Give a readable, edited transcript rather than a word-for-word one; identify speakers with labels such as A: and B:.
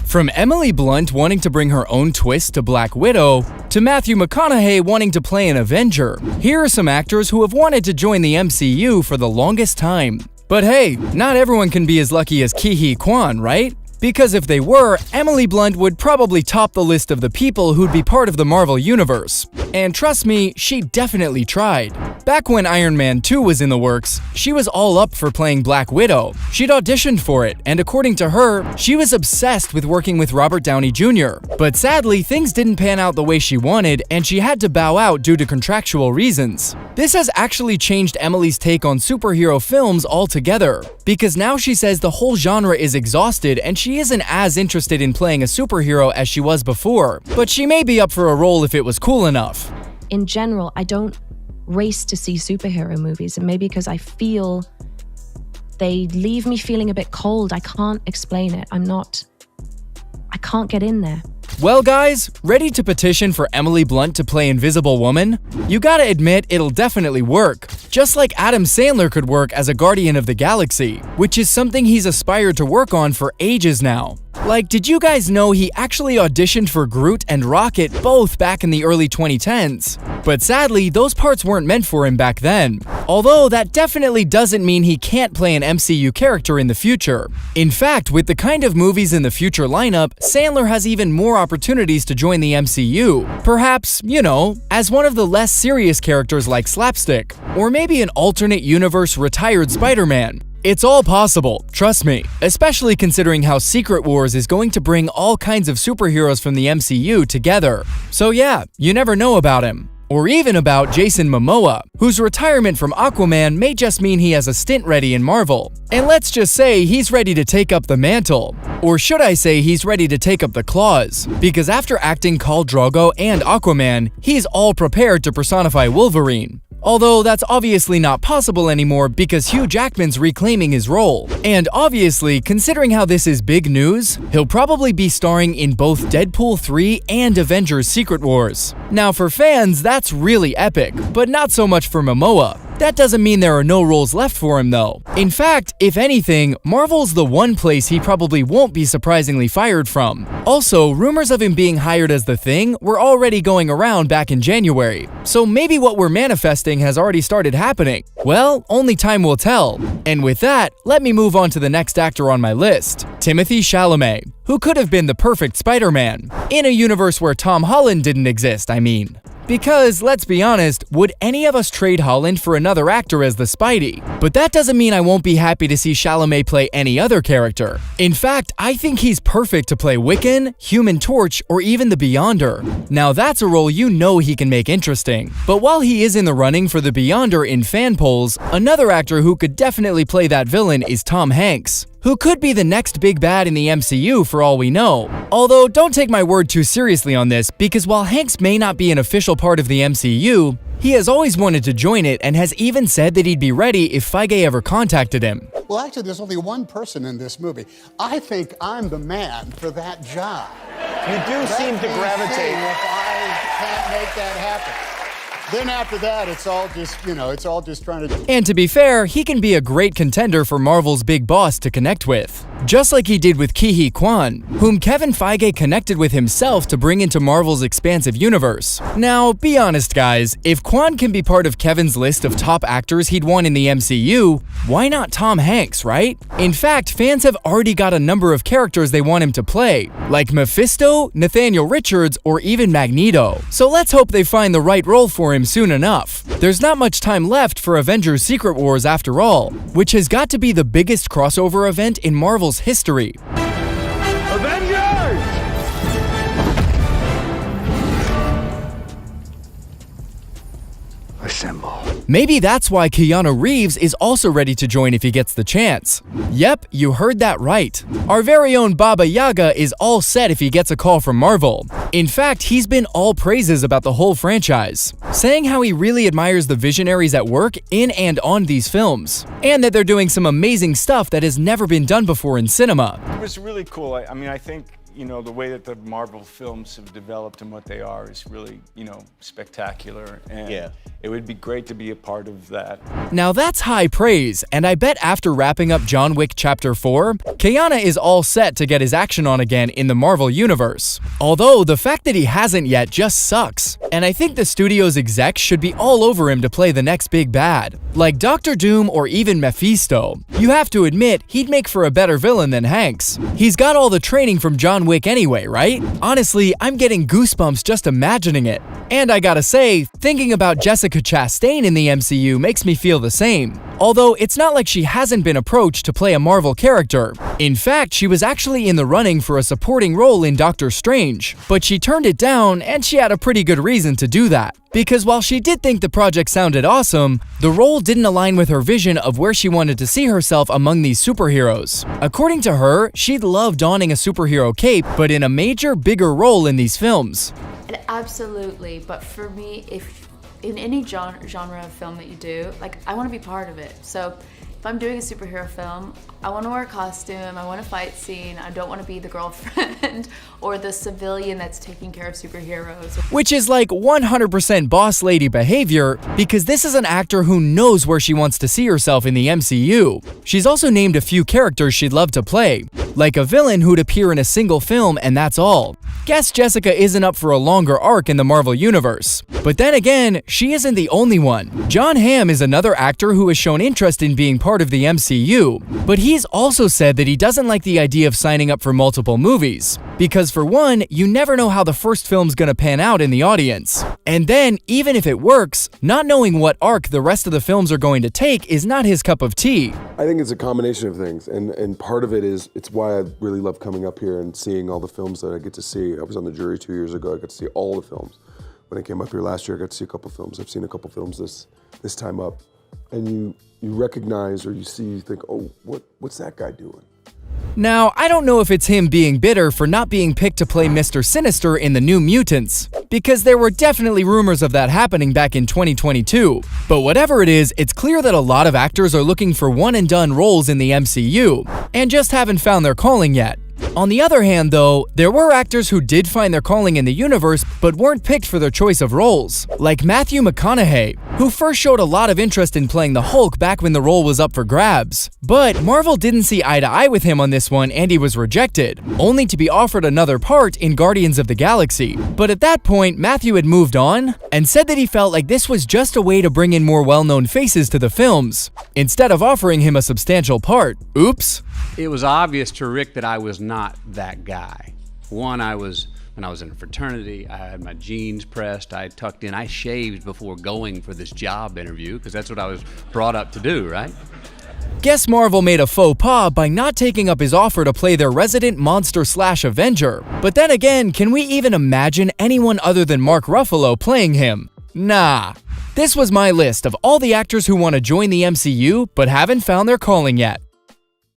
A: From Emily Blunt wanting to bring her own twist to Black Widow, to Matthew McConaughey wanting to play an Avenger, here are some actors who have wanted to join the MCU for the longest time. But hey, not everyone can be as lucky as Ke-Huy Quan, right? Because if they were, Emily Blunt would probably top the list of the people who'd be part of the Marvel Universe. And trust me, she definitely tried. Back when Iron Man 2 was in the works, she was all up for playing Black Widow. She'd auditioned for it, and according to her, she was obsessed with working with Robert Downey Jr. But sadly, things didn't pan out the way she wanted, and she had to bow out due to contractual reasons. This has actually changed Emily's take on superhero films altogether, because now she says the whole genre is exhausted and she isn't as interested in playing a superhero as she was before, but she may be up for a role if it was cool enough.
B: In general, I don't race to see superhero movies, and maybe because I feel they leave me feeling a bit cold. I can't explain it. I can't get in there.
A: Well guys, ready to petition for Emily Blunt to play Invisible Woman? You gotta admit, it'll definitely work. Just like Adam Sandler could work as a Guardian of the Galaxy, which is something he's aspired to work on for ages now. Like, did you guys know he actually auditioned for Groot and Rocket both back in the early 2010s? But sadly, those parts weren't meant for him back then. Although that definitely doesn't mean he can't play an MCU character in the future. In fact, with the kind of movies in the future lineup, Sandler has even more opportunities to join the MCU. Perhaps, you know, as one of the less serious characters like Slapstick, or maybe an alternate universe retired Spider-Man. It's all possible, trust me, especially considering how Secret Wars is going to bring all kinds of superheroes from the MCU together. So yeah, you never know about him. Or even about Jason Momoa, whose retirement from Aquaman may just mean he has a stint ready in Marvel. And let's just say he's ready to take up the mantle. Or should I say he's ready to take up the claws, because after acting Khal Drogo and Aquaman, he's all prepared to personify Wolverine. Although that's obviously not possible anymore because Hugh Jackman's reclaiming his role. And obviously, considering how this is big news, he'll probably be starring in both Deadpool 3 and Avengers Secret Wars. Now for fans, that's really epic, but not so much for Momoa. That doesn't mean there are no roles left for him though. In fact, if anything, Marvel's the one place he probably won't be surprisingly fired from. Also, rumors of him being hired as the Thing were already going around back in January, so maybe what we're manifesting has already started happening. Well, only time will tell. And with that, let me move on to the next actor on my list, Timothée Chalamet, who could have been the perfect Spider-Man, in a universe where Tom Holland didn't exist, I mean. Because, let's be honest, would any of us trade Holland for another actor as the Spidey? But that doesn't mean I won't be happy to see Chalamet play any other character. In fact, I think he's perfect to play Wiccan, Human Torch, or even the Beyonder. Now that's a role you know he can make interesting. But while he is in the running for the Beyonder in fan polls, another actor who could definitely play that villain is Tom Hanks, who could be the next big bad in the MCU for all we know. Although, don't take my word too seriously on this, because while Hanks may not be an official part of the MCU, he has always wanted to join it and has even said that he'd be ready if Feige ever contacted him.
C: Well, actually, there's only one person in this movie. I think I'm the man for that job.
D: You do seem to gravitate.
C: If I can't make that happen. Then after that, it's all just, it's all just trying to...
A: And to be fair, he can be a great contender for Marvel's big boss to connect with. Just like he did with Ke-Huy Quan, whom Kevin Feige connected with himself to bring into Marvel's expansive universe. Now, be honest guys, if Quan can be part of Kevin's list of top actors he'd want in the MCU, why not Tom Hanks, right? In fact, fans have already got a number of characters they want him to play, like Mephisto, Nathaniel Richards, or even Magneto. So let's hope they find the right role for him soon enough. There's not much time left for Avengers Secret Wars after all, which has got to be the biggest crossover event in Marvel's history.
D: Avengers!
C: Assemble.
A: Maybe that's why Keanu Reeves is also ready to join if he gets the chance. Yep, you heard that right. Our very own Baba Yaga is all set if he gets a call from Marvel. In fact, he's been all praises about the whole franchise, saying how he really admires the visionaries at work in and on these films, and that they're doing some amazing stuff that has never been done before in cinema.
D: It was really cool. I mean, I think, the way that the Marvel films have developed and what they are is really, spectacular. And, it would be great to be a part of that.
A: Now that's high praise, and I bet after wrapping up John Wick Chapter 4, Keanu is all set to get his action on again in the Marvel Universe. Although, the fact that he hasn't yet just sucks, and I think the studio's execs should be all over him to play the next big bad. Like Doctor Doom or even Mephisto. You have to admit, he'd make for a better villain than Hanks. He's got all the training from John Wick anyway, right? Honestly, I'm getting goosebumps just imagining it. And I gotta say, thinking about Jessica Chastain in the MCU makes me feel the same. Although it's not like she hasn't been approached to play a Marvel character. In fact, she was actually in the running for a supporting role in Doctor Strange, but she turned it down, and she had a pretty good reason to do that. Because while she did think the project sounded awesome, the role didn't align with her vision of where she wanted to see herself among these superheroes. According to her, she'd love donning a superhero cape, but in a major, bigger role in these films.
E: Absolutely, but for me, if in any genre of film that you do, like, I want to be part of it. So if I'm doing a superhero film, I want to wear a costume, I want a fight scene, I don't want to be the girlfriend or the civilian that's taking care of superheroes.
A: Which is like 100% boss lady behavior, because this is an actor who knows where she wants to see herself in the MCU. She's also named a few characters she'd love to play, like a villain who'd appear in a single film and that's all. Guess Jessica isn't up for a longer arc in the Marvel Universe. But then again, she isn't the only one. Jon Hamm is another actor who has shown interest in being part of the MCU, but he's also said that he doesn't like the idea of signing up for multiple movies. Because for one, you never know how the first film's gonna pan out in the audience. And then, even if it works, not knowing what arc the rest of the films are going to take is not his cup of tea.
F: I think it's a combination of things, and part of it is, it's why I really love coming up here and seeing all the films that I get to see. I was on the jury 2 years ago, I got to see all the films. When I came up here last year, I got to see a couple films. I've seen a couple films this time up. And you recognize, or you see, you think, oh, what's that guy doing?
A: Now, I don't know if it's him being bitter for not being picked to play Mr. Sinister in the New Mutants, because there were definitely rumors of that happening back in 2022. But whatever it is, it's clear that a lot of actors are looking for one-and-done roles in the MCU, and just haven't found their calling yet. On the other hand, though, there were actors who did find their calling in the universe but weren't picked for their choice of roles, like Matthew McConaughey, who first showed a lot of interest in playing the Hulk back when the role was up for grabs. But Marvel didn't see eye to eye with him on this one and he was rejected, only to be offered another part in Guardians of the Galaxy. But at that point, Matthew had moved on and said that he felt like this was just a way to bring in more well-known faces to the films, instead of offering him a substantial part. Oops.
G: It was obvious to Rick that I was not that guy. One, when I was in a fraternity, I had my jeans pressed, I tucked in, I shaved before going for this job interview, because that's what I was brought up to do, right?
A: Guess Marvel made a faux pas by not taking up his offer to play their resident monster/Avenger. But then again, can we even imagine anyone other than Mark Ruffalo playing him? Nah. This was my list of all the actors who want to join the MCU but haven't found their calling yet.